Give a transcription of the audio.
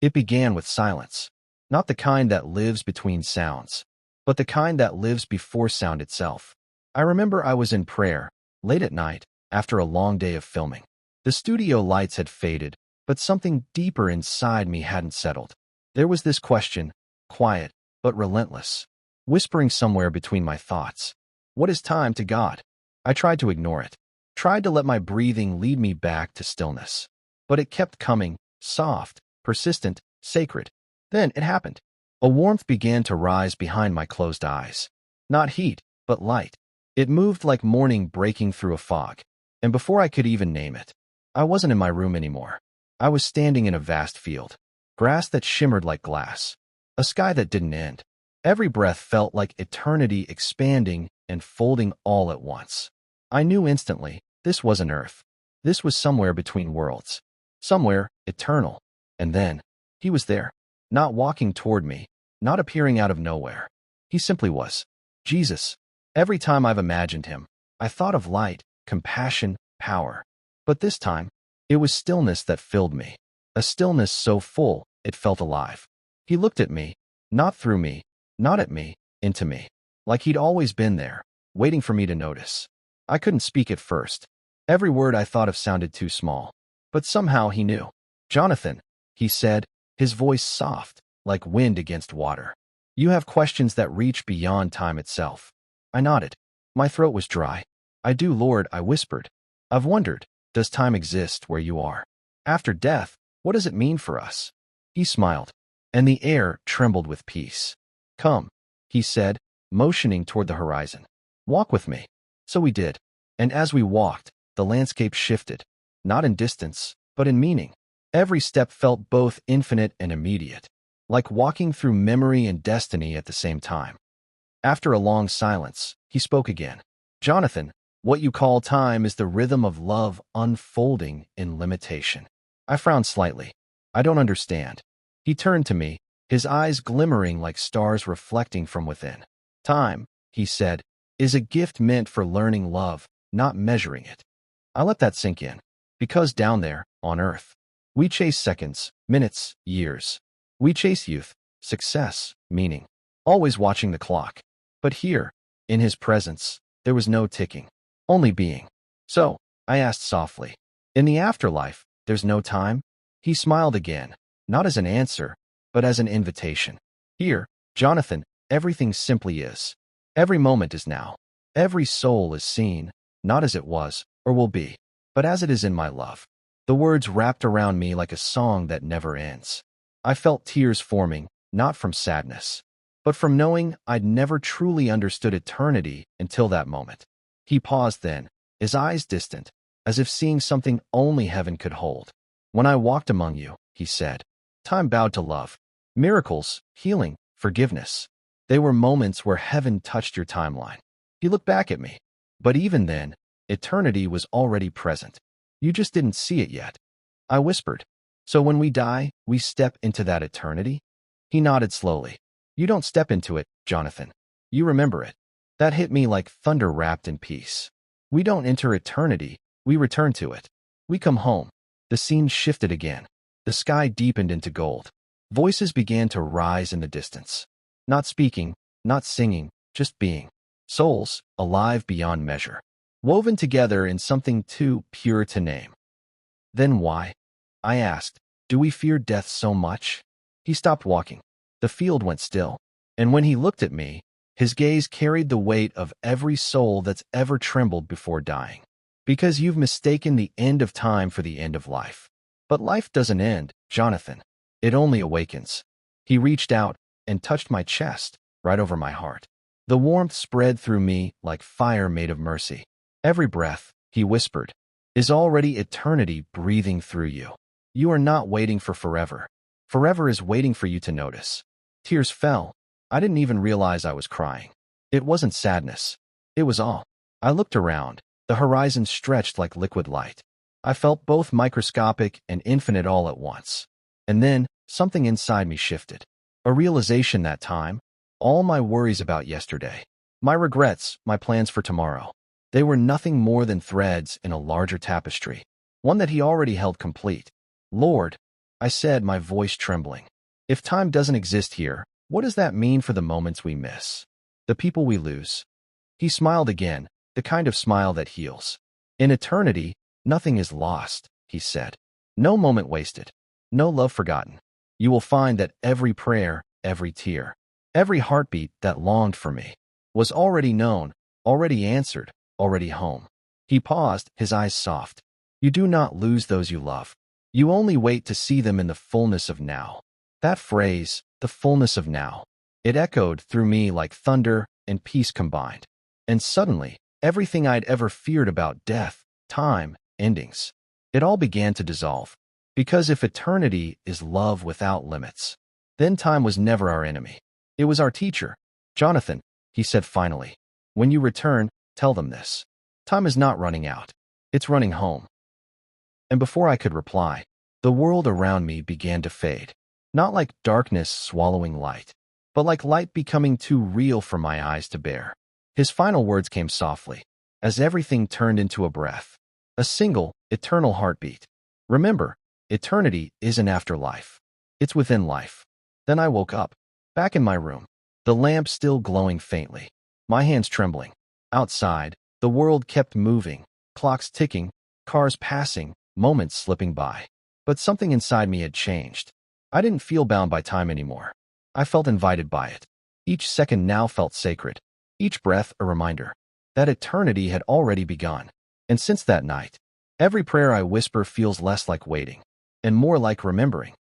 It began with silence, not the kind that lives between sounds, but the kind that lives before sound itself. I remember I was in prayer, late at night, after a long day of filming. The studio lights had faded, but something deeper inside me hadn't settled. There was this question, quiet but relentless, whispering somewhere between my thoughts. What is time to God? I tried to ignore it, tried to let my breathing lead me back to stillness. But it kept coming, soft, persistent, sacred. Then it happened. A warmth began to rise behind my closed eyes. Not heat, but light. It moved like morning breaking through a fog. And before I could even name it, I wasn't in my room anymore. I was standing in a vast field. Grass that shimmered like glass. A sky that didn't end. Every breath felt like eternity expanding and folding all at once. I knew instantly, this wasn't Earth. This was somewhere between worlds. Somewhere eternal. And then, he was there. Not walking toward me, not appearing out of nowhere. He simply was. Jesus. Every time I've imagined him, I thought of light, compassion, power. But this time, it was stillness that filled me. A stillness so full, it felt alive. He looked at me, not through me, not at me, into me. Like he'd always been there, waiting for me to notice. I couldn't speak at first. Every word I thought of sounded too small. But somehow he knew. Jonathan, he said, his voice soft, like wind against water. You have questions that reach beyond time itself. I nodded. My throat was dry. I do, Lord, I whispered. I've wondered, does time exist where you are? After death, what does it mean for us? He smiled, and the air trembled with peace. Come, he said, motioning toward the horizon. Walk with me. So we did. And as we walked, the landscape shifted, not in distance, but in meaning. Every step felt both infinite and immediate, like walking through memory and destiny at the same time. After a long silence, he spoke again. Jonathan, what you call time is the rhythm of love unfolding in limitation. I frowned slightly. I don't understand. He turned to me, his eyes glimmering like stars reflecting from within. Time, he said, is a gift meant for learning love, not measuring it. I let that sink in, because down there, on Earth, we chase seconds, minutes, years. We chase youth, success, meaning, always watching the clock. But here, in his presence, there was no ticking, only being. So, I asked softly, in the afterlife, there's no time? He smiled again, not as an answer, but as an invitation. Here, Jonathan, everything simply is. Every moment is now. Every soul is seen, not as it was, or will be, but as it is in my love. The words wrapped around me like a song that never ends. I felt tears forming, not from sadness, but from knowing I'd never truly understood eternity until that moment. He paused then, his eyes distant, as if seeing something only heaven could hold. When I walked among you, he said, time bowed to love. Miracles, healing, forgiveness. They were moments where heaven touched your timeline. He looked back at me. But even then, eternity was already present. You just didn't see it yet. I whispered. So when we die, we step into that eternity? He nodded slowly. You don't step into it, Jonathan. You remember it. That hit me like thunder wrapped in peace. We don't enter eternity, we return to it. We come home. The scene shifted again. The sky deepened into gold. Voices began to rise in the distance. Not speaking, not singing, just being. Souls, alive beyond measure. Woven together in something too pure to name. Then why? I asked, do we fear death so much? He stopped walking. The field went still. And when he looked at me, his gaze carried the weight of every soul that's ever trembled before dying. Because you've mistaken the end of time for the end of life. But life doesn't end, Jonathan. It only awakens. He reached out and touched my chest, right over my heart. The warmth spread through me like fire made of mercy. Every breath, he whispered, is already eternity breathing through you. You are not waiting for forever. Forever is waiting for you to notice. Tears fell. I didn't even realize I was crying. It wasn't sadness. It was awe. I looked around. The horizon stretched like liquid light. I felt both microscopic and infinite all at once. And then, something inside me shifted. A realization that time, all my worries about yesterday, my regrets, my plans for tomorrow, they were nothing more than threads in a larger tapestry, one that he already held complete. Lord, I said, my voice trembling. If time doesn't exist here, what does that mean for the moments we miss? The people we lose? He smiled again, the kind of smile that heals. In eternity, nothing is lost, he said. No moment wasted. No love forgotten. You will find that every prayer, every tear, every heartbeat that longed for me was already known, already answered, already home. He paused, his eyes soft. You do not lose those you love. You only wait to see them in the fullness of now. That phrase, the fullness of now, it echoed through me like thunder and peace combined. And suddenly, everything I'd ever feared about death, time, endings, it all began to dissolve. Because if eternity is love without limits, then time was never our enemy. It was our teacher. Jonathan, he said finally, when you return, tell them this. Time is not running out. It's running home. And before I could reply, the world around me began to fade. Not like darkness swallowing light, but like light becoming too real for my eyes to bear. His final words came softly, as everything turned into a breath. A single, eternal heartbeat. Remember, eternity isn't afterlife. It's within life. Then I woke up, back in my room, the lamp still glowing faintly, my hands trembling. Outside, the world kept moving, clocks ticking, cars passing, moments slipping by. But something inside me had changed. I didn't feel bound by time anymore. I felt invited by it. Each second now felt sacred. Each breath a reminder that eternity had already begun. And since that night, every prayer I whisper feels less like waiting and more like remembering.